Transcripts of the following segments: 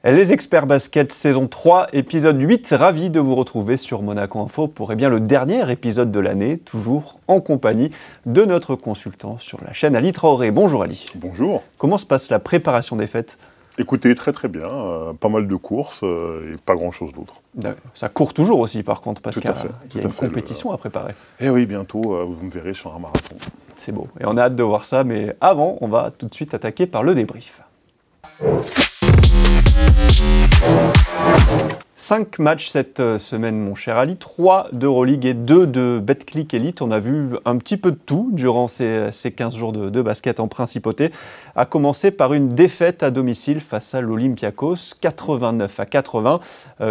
Les experts basket saison 3, épisode 8, ravi de vous retrouver sur Monaco Info pour le dernier épisode de l'année, toujours en compagnie de notre consultant sur la chaîne Ali Traoré. Bonjour Ali. Bonjour. Comment se passe la préparation des fêtes ? Écoutez, très bien, pas mal de courses et pas grand chose d'autre. Ça court toujours aussi par contre, parce qu'il y a une fait, compétition à préparer. Eh oui, bientôt, vous me verrez sur un marathon. C'est beau, et on a hâte de voir ça, mais avant, on va tout de suite attaquer par le débrief. 5 matchs cette semaine, mon cher Ali, 3 d'Euroleague et 2 de Betclic Elite. On a vu un petit peu de tout durant ces 15 jours de basket en principauté, à commencer par une défaite à domicile face à l'Olympiakos, 89-80.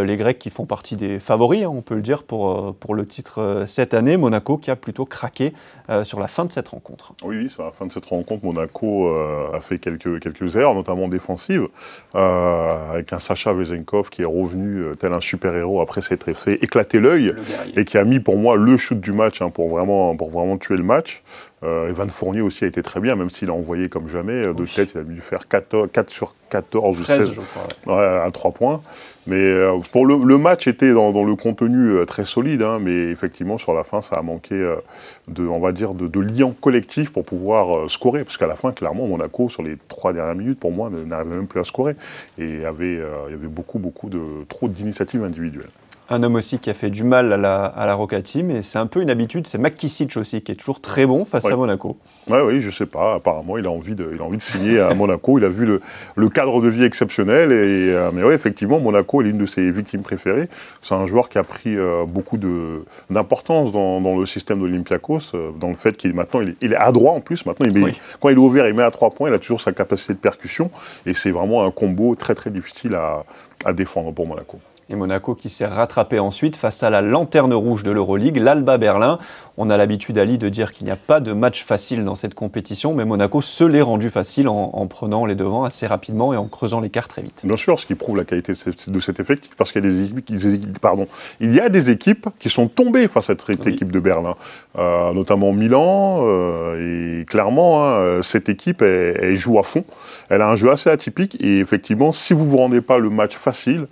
Les Grecs qui font partie des favoris, on peut le dire, pour le titre cette année. Monaco qui a plutôt craqué sur la fin de cette rencontre. Oui, sur la fin de cette rencontre, Monaco a fait quelques erreurs, notamment défensives, avec un Sacha Vezenkov qui est revenu tel un super-héros après s'être fait éclater l'œil et qui a mis pour moi le shoot du match pour vraiment tuer le match. Evan Fournier aussi a été très bien, même s'il a envoyé comme jamais de tête. Il a dû faire 4 sur 14 ou 16 je crois, à 3 points. Mais pour le match était dans le contenu très solide, mais effectivement sur la fin ça a manqué de lien collectif pour pouvoir scorer, parce qu'à la fin clairement Monaco sur les 3 dernières minutes pour moi n'arrivait même plus à scorer et il y avait trop d'initiatives individuelles. Un homme aussi qui a fait du mal à la Roca Team, et c'est un peu une habitude, c'est Makicic aussi, qui est toujours très bon face à Monaco. Oui, je sais pas, apparemment il a envie de signer à Monaco, il a vu le cadre de vie exceptionnel, mais oui, effectivement, Monaco est l'une de ses victimes préférées. C'est un joueur qui a pris beaucoup d'importance dans le système d'Olympiakos, dans le fait qu'il est adroit en plus, maintenant quand il est ouvert, il met à 3 points, il a toujours sa capacité de percussion, et c'est vraiment un combo très difficile à défendre pour Monaco. Et Monaco qui s'est rattrapé ensuite face à la lanterne rouge de l'Euroleague, l'Alba Berlin. On a l'habitude, Ali, de dire qu'il n'y a pas de match facile dans cette compétition, mais Monaco se l'est rendu facile en prenant les devants assez rapidement et en creusant l'écart très vite. Bien sûr, ce qui prouve la qualité de cet effectif, parce qu'il y a des équipes qui sont tombées face à cette équipe de Berlin, notamment Milan, et clairement, cette équipe, elle joue à fond. Elle a un jeu assez atypique, et effectivement, si vous ne vous rendez pas le match facile,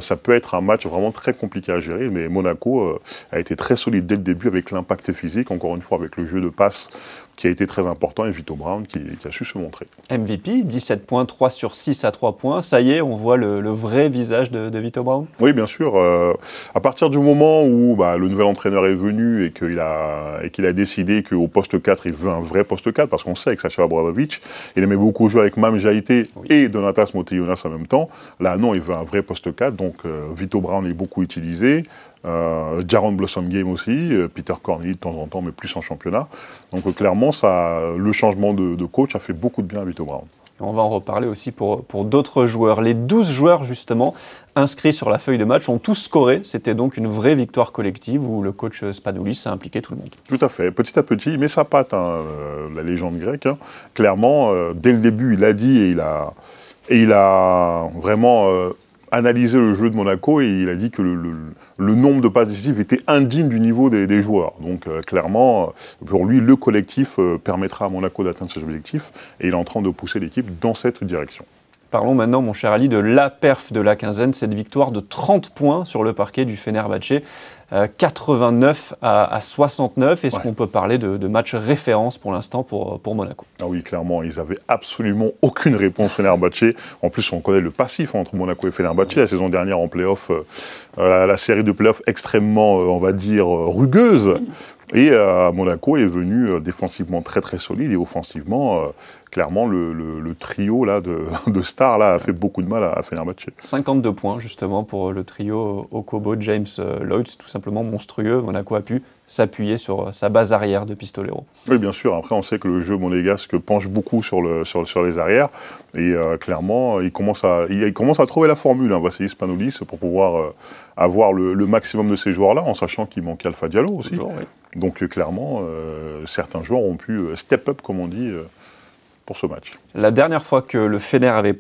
ça peut être un match vraiment très compliqué à gérer, mais Monaco a été très solide dès le début avec l'impact physique, encore une fois avec le jeu de passe qui a été très important, et Vito Brown qui a su se montrer. MVP, 17 points, 3 sur 6 à 3 points, ça y est, on voit le vrai visage de Vito Brown. Oui, bien sûr. À partir du moment où le nouvel entraîneur est venu et qu'il a décidé qu'au poste 4, il veut un vrai poste 4, parce qu'on sait avec Sacha Obradovic, il aimait beaucoup jouer avec Mam Jaïté et Donatas Moteionas en même temps. Là, non, il veut un vrai poste 4, donc Vito Brown est beaucoup utilisé. Jaron Blossom Game aussi, Peter Corneli de temps en temps, mais plus en championnat. Donc clairement, le changement de coach a fait beaucoup de bien à Vito Brown. On va en reparler aussi pour d'autres joueurs. Les 12 joueurs, justement, inscrits sur la feuille de match ont tous scoré. C'était donc une vraie victoire collective où le coach Spanoulis a impliqué tout le monde. Tout à fait. Petit à petit, il met sa patte, la légende grecque. Clairement, dès le début, il a dit et il a vraiment analysé le jeu de Monaco, et il a dit que le nombre de passes décisives était indigne du niveau des joueurs. Donc clairement, pour lui, le collectif permettra à Monaco d'atteindre ses objectifs, et il est en train de pousser l'équipe dans cette direction. Parlons maintenant, mon cher Ali, de la perf de la quinzaine, cette victoire de 30 points sur le parquet du Fenerbahçe, 89 à 69. Est-ce qu'on peut parler de match référence pour l'instant pour Monaco ? Ah oui, clairement, ils n'avaient absolument aucune réponse Fenerbahçe. En plus, on connaît le passif entre Monaco et Fenerbahçe. La saison dernière en play-off, la série de play-off extrêmement, on va dire, rugueuse. Et Monaco est venu défensivement très solide, et offensivement, clairement, le trio là, de stars là, a fait beaucoup de mal à Fenerbahçe. 52 points justement pour le trio Okobo, James, Lloyd, tout simplement monstrueux. Monaco a pu s'appuyer sur sa base arrière de Pistolero. Oui, bien sûr. Après, on sait que le jeu monégasque penche beaucoup sur les arrières, et clairement, il commence à trouver la formule, Vassilis Spanoulis, pour pouvoir avoir le maximum de ces joueurs-là, en sachant qu'il manquait Alpha Diallo aussi. Toujours, oui. Donc clairement, certains joueurs ont pu step up, comme on dit, pour ce match. La dernière fois que le Fener avait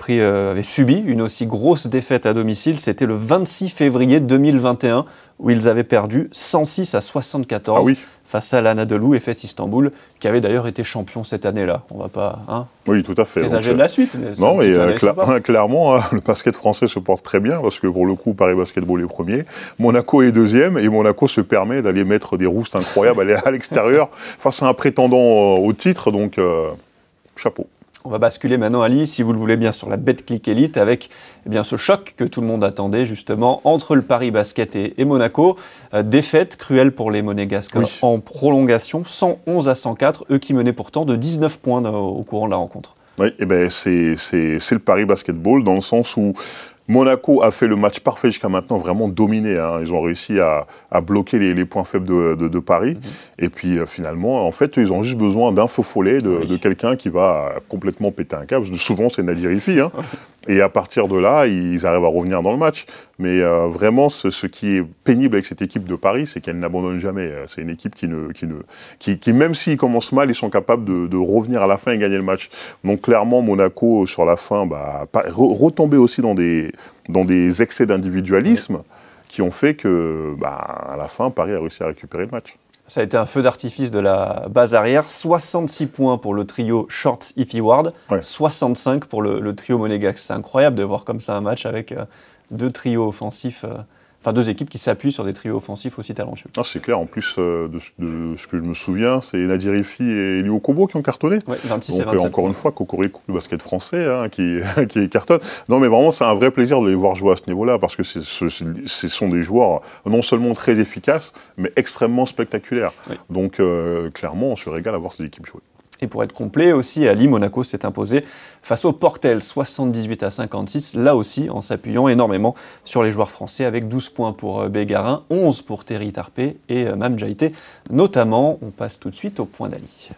subi une aussi grosse défaite à domicile, c'était le 26 février 2021, où ils avaient perdu 106 à 74. Ah oui. face à l'Anadolu Efes Istanbul, qui avait d'ailleurs été champion cette année-là. On ne va pas oui, tout à fait. présager de la suite. Mais non, mais clairement, le basket français se porte très bien, parce que pour le coup, Paris Basketball est premier, Monaco est deuxième, et Monaco se permet d'aller mettre des roustes incroyables à l'extérieur face à un prétendant au titre, donc chapeau. On va basculer maintenant, Ali, si vous le voulez bien, sur la Betclic Elite avec ce choc que tout le monde attendait justement entre le Paris Basket et Monaco. Défaite cruelle pour les Monégasques en prolongation, 111 à 104, eux qui menaient pourtant de 19 points au courant de la rencontre. Oui, et c'est le Paris Basketball dans le sens où Monaco a fait le match parfait jusqu'à maintenant, vraiment dominé. Ils ont réussi à bloquer les points faibles de Paris. Et puis finalement, en fait, ils ont juste besoin d'un faux follet, de quelqu'un qui va complètement péter un câble. Souvent, c'est Nadir Hilfi. Et à partir de là, ils arrivent à revenir dans le match. Mais vraiment, ce qui est pénible avec cette équipe de Paris, c'est qu'elle n'abandonne jamais. C'est une équipe qui même s'ils commencent mal, ils sont capables de revenir à la fin et gagner le match. Donc clairement, Monaco, sur la fin, retomber aussi dans des excès d'individualisme qui ont fait que, à la fin, Paris a réussi à récupérer le match. Ça a été un feu d'artifice de la base arrière. 66 points pour le trio Shorts-Iffy-Ward, 65 pour le trio Monégasque. C'est incroyable de voir comme ça un match avec deux trios offensifs, deux équipes qui s'appuient sur des trios offensifs aussi talentueux. C'est clair, en plus de ce que je me souviens, c'est Nadir Hilfi et Elio Kobo qui ont cartonné. 26 donc, et 27. Encore une fois, Cocorico, le basket français qui cartonne. Non mais vraiment, c'est un vrai plaisir de les voir jouer à ce niveau-là, parce que ce sont des joueurs non seulement très efficaces, mais extrêmement spectaculaires. Donc clairement, on se régale à voir ces équipes jouer. Et pour être complet aussi, Ali, Monaco s'est imposé face au Portel 78 à 56, là aussi en s'appuyant énormément sur les joueurs français avec 12 points pour Bégarin, 11 pour Terry Tarpé et Mam Jaïté notamment. On passe tout de suite au point d'Ali.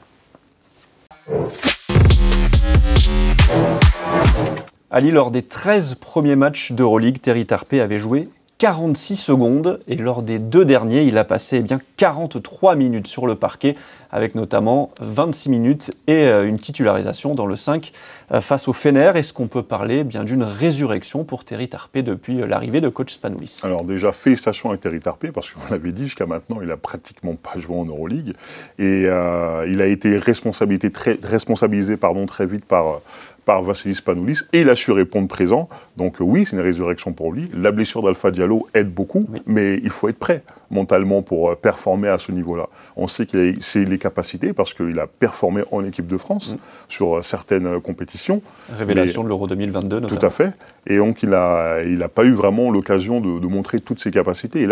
Ali, lors des 13 premiers matchs d'Euroleague, Terry Tarpé avait joué 46 secondes et lors des deux derniers, il a passé 43 minutes sur le parquet avec notamment 26 minutes et une titularisation dans le 5 face au Fener. Est-ce qu'on peut parler d'une résurrection pour Terry Tarpé depuis l'arrivée de coach Spanoulis? Alors déjà, félicitations à Terry Tarpé parce qu'on l'avait dit jusqu'à maintenant, il n'a pratiquement pas joué en Euroleague et il a été responsabilisé très vite par Vassilis Spanoulis, et il a su répondre présent. Donc oui, c'est une résurrection pour lui. La blessure d'Alpha Diallo aide beaucoup, mais il faut être prêt mentalement pour performer à ce niveau-là. On sait qu'il a les capacités, parce qu'il a performé en équipe de France sur certaines compétitions. Révélation de l'Euro 2022 notamment. Tout à fait. Et donc il n'a pas eu vraiment l'occasion de montrer toutes ses capacités.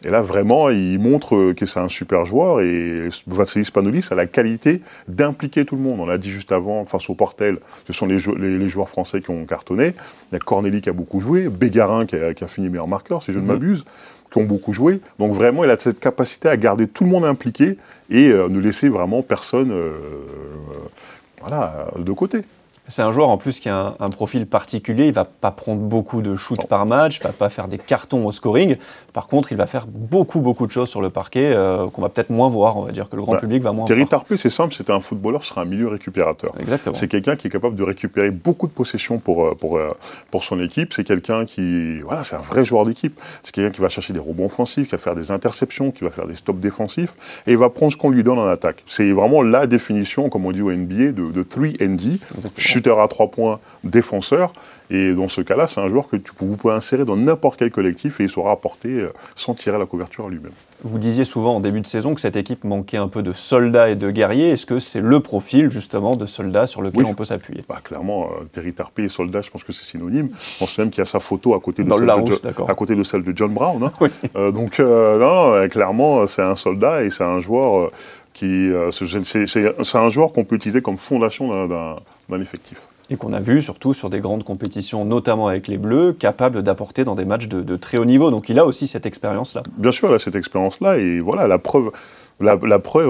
Et là, vraiment, il montre que c'est un super joueur et Vassilis Spanoulis a la qualité d'impliquer tout le monde. On l'a dit juste avant, face au Portel, ce sont les joueurs français qui ont cartonné. Il y a Cornélie qui a beaucoup joué, Bégarin qui a fini meilleur marqueur, si je ne m'abuse, qui ont beaucoup joué. Donc vraiment, il a cette capacité à garder tout le monde impliqué et ne laisser vraiment personne de côté. C'est un joueur en plus qui a un profil particulier, il ne va pas prendre beaucoup de shoots par match, il ne va pas faire des cartons au scoring. Par contre, il va faire beaucoup de choses sur le parquet qu'on va peut-être moins voir, on va dire que le grand public va moins voir. Terry Tarpé, c'est simple, c'était un footballeur, ce sera un milieu récupérateur. Exactement. C'est quelqu'un qui est capable de récupérer beaucoup de possessions pour son équipe. C'est quelqu'un c'est un vrai joueur d'équipe. C'est quelqu'un qui va chercher des rebonds offensifs, qui va faire des interceptions, qui va faire des stops défensifs, et il va prendre ce qu'on lui donne en attaque. C'est vraiment la définition, comme on dit au NBA, de 3&D. Shooter à 3 points, défenseur, et dans ce cas-là, c'est un joueur que vous pouvez insérer dans n'importe quel collectif et il saura apporter sans tirer la couverture à lui-même. Vous disiez souvent en début de saison que cette équipe manquait un peu de soldats et de guerriers. Est-ce que c'est le profil justement de soldat sur lequel on peut s'appuyer? Clairement, Terry Tarpé et soldat, je pense que c'est synonyme. Je pense même qu'il y a sa photo à côté de celle de John Brown. Donc clairement, c'est un soldat et c'est un joueur c'est un joueur qu'on peut utiliser comme fondation d'un effectif. Et qu'on a vu surtout sur des grandes compétitions, notamment avec les Bleus, capable d'apporter dans des matchs de très haut niveau. Donc il a aussi cette expérience-là. Bien sûr, il a cette expérience-là. Et voilà, la preuve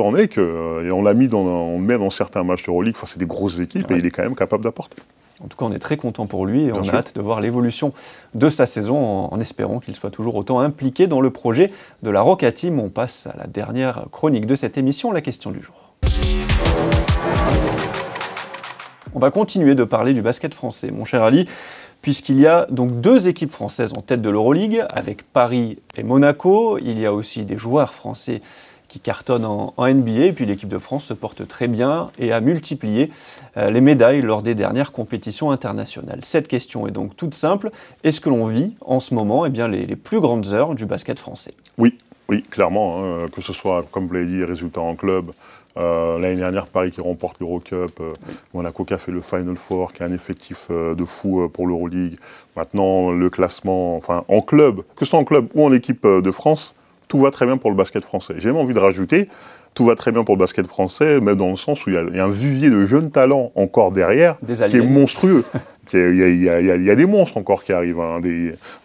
en est que, et on le met dans certains matchs d'Euroleague, c'est des grosses équipes, et il est quand même capable d'apporter. En tout cas, on est très content pour lui et on a hâte de voir l'évolution de sa saison en espérant qu'il soit toujours autant impliqué dans le projet de la Roca Team. On passe à la dernière chronique de cette émission, la question du jour. On va continuer de parler du basket français, mon cher Ali, puisqu'il y a donc deux équipes françaises en tête de l'Euroleague, avec Paris et Monaco. Il y a aussi des joueurs français qui cartonne en NBA. Et puis l'équipe de France se porte très bien et a multiplié les médailles lors des dernières compétitions internationales. Cette question est donc toute simple. Est-ce que l'on vit en ce moment les plus grandes heures du basket français? Oui, clairement. Hein, que ce soit, comme vous l'avez dit, les résultats en club. L'année dernière, Paris qui remporte l'Eurocup, Monaco qui a fait le Final Four, qui a un effectif de fou pour l'Euroleague. Maintenant, le classement, enfin en club, que ce soit en club ou en équipe de France, tout va très bien pour le basket français. J'ai même envie de rajouter, tout va très bien pour le basket français, même dans le sens où il y a un vivier de jeunes talents encore derrière, qui est monstrueux. Il y a des monstres encore qui arrivent. Hein,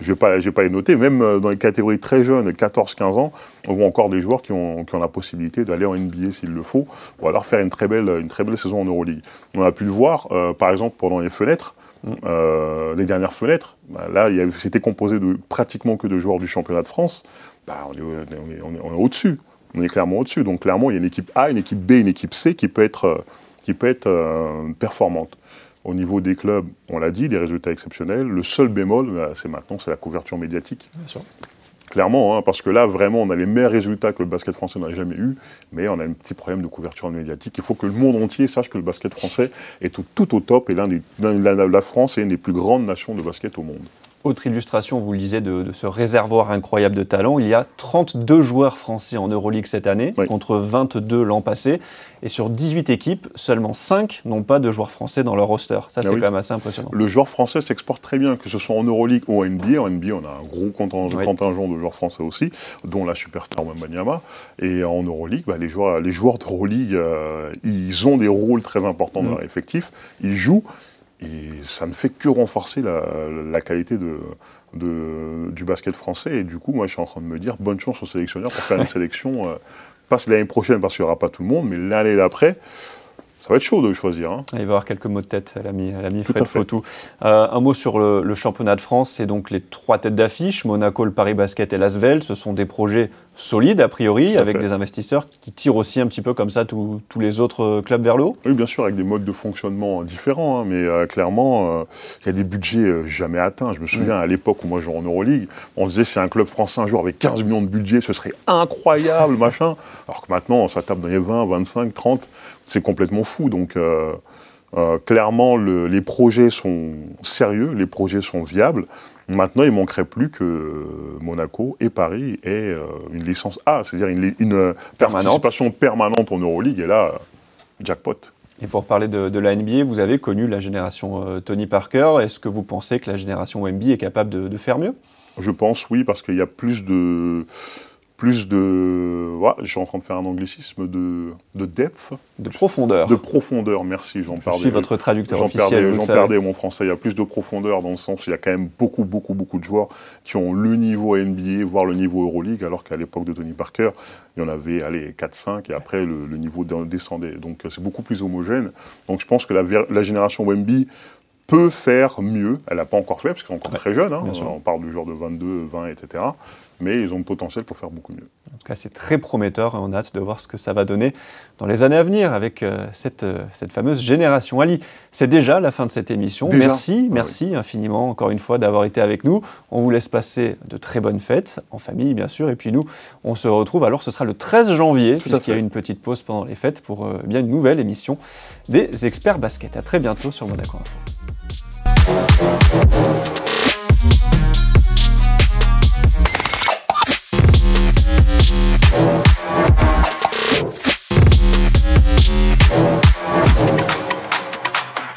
je vais pas les noter. Même dans les catégories très jeunes, 14-15 ans, on voit encore des joueurs qui ont la possibilité d'aller en NBA s'il le faut, ou alors faire une très belle saison en Euroleague. On a pu le voir, par exemple, pendant les fenêtres, les dernières fenêtres. Là, c'était composé de pratiquement que de joueurs du championnat de France. On est au-dessus. On est clairement au-dessus. Donc clairement, il y a une équipe A, une équipe B, une équipe C qui peut être performante. Au niveau des clubs, on l'a dit, des résultats exceptionnels. Le seul bémol, c'est la couverture médiatique. Bien sûr. Clairement, hein, parce que là, vraiment, on a les meilleurs résultats que le basket français n'a jamais eu, mais on a un petit problème de couverture médiatique. Il faut que le monde entier sache que le basket français est tout au top, et la France est une des plus grandes nations de basket au monde. Autre illustration, vous le disiez, de ce réservoir incroyable de talent. Il y a 32 joueurs français en Euroleague cette année, contre 22 l'an passé. Et sur 18 équipes, seulement 5 n'ont pas de joueurs français dans leur roster. Ça, c'est quand même assez impressionnant. Le joueur français s'exporte très bien, que ce soit en Euroleague ou en NBA. En NBA, on a un gros contingent de joueurs français aussi, dont la superstar Wembanyama. Et en Euroleague, les joueurs d'Euroleague, ils ont des rôles très importants dans leur effectif. Ils jouent. Et ça ne fait que renforcer la qualité du basket français. Et du coup, moi, je suis en train de me dire, bonne chance aux sélectionneurs pour faire une sélection, pas l'année prochaine parce qu'il n'y aura pas tout le monde, mais l'année d'après, ça va être chaud de choisir. Hein. Il va y avoir quelques mots de tête, l'ami Fred Fautou. Un mot sur le championnat de France, c'est donc les 3 têtes d'affiche, Monaco, le Paris Basket et l'Asvel. Ce sont des projets solides, a priori, avec des investisseurs qui tirent aussi un petit peu comme ça tous les autres clubs vers le haut. Oui, bien sûr, avec des modes de fonctionnement différents, hein, mais clairement, il y a des budgets jamais atteints. Je me souviens, à l'époque où moi je jouais en Euroleague, on disait si un club français un jour avec 15 millions de budget, ce serait incroyable, machin. Alors que maintenant, ça tape dans les 20, 25, 30, c'est complètement fou. Donc, clairement, les projets sont sérieux, les projets sont viables. Maintenant, il ne manquerait plus que Monaco et Paris aient une licence A, c'est-à-dire une participation permanente en Euroleague. Et là, jackpot. Et pour parler de la NBA, vous avez connu la génération Tony Parker. Est-ce que vous pensez que la génération Wemby est capable de faire mieux? Je pense oui, parce qu'il y a plus de... je suis en train de faire un anglicisme de depth. De profondeur. De profondeur, merci. Je suis votre traducteur officiel. J'en perdais mon français. Il y a plus de profondeur dans le sens où il y a quand même beaucoup de joueurs qui ont le niveau NBA, voire le niveau Euroleague, alors qu'à l'époque de Tony Parker, il y en avait 4-5 et après le niveau descendait. Donc c'est beaucoup plus homogène. Donc je pense que la génération Wemby peut faire mieux. Elle n'a pas encore fait, parce qu'ils sont encore très jeunes. Hein. On parle du genre de 22, 20, etc. Mais ils ont le potentiel pour faire beaucoup mieux. En tout cas, c'est très prometteur et on a hâte de voir ce que ça va donner dans les années à venir avec cette fameuse génération. Ali, c'est déjà la fin de cette émission. Merci infiniment encore une fois d'avoir été avec nous. On vous laisse passer de très bonnes fêtes, en famille bien sûr. Et puis nous, on se retrouve alors, ce sera le 13 janvier, puisqu'il y a une petite pause pendant les fêtes pour une nouvelle émission des Experts Basket. À très bientôt sur Monaco Info.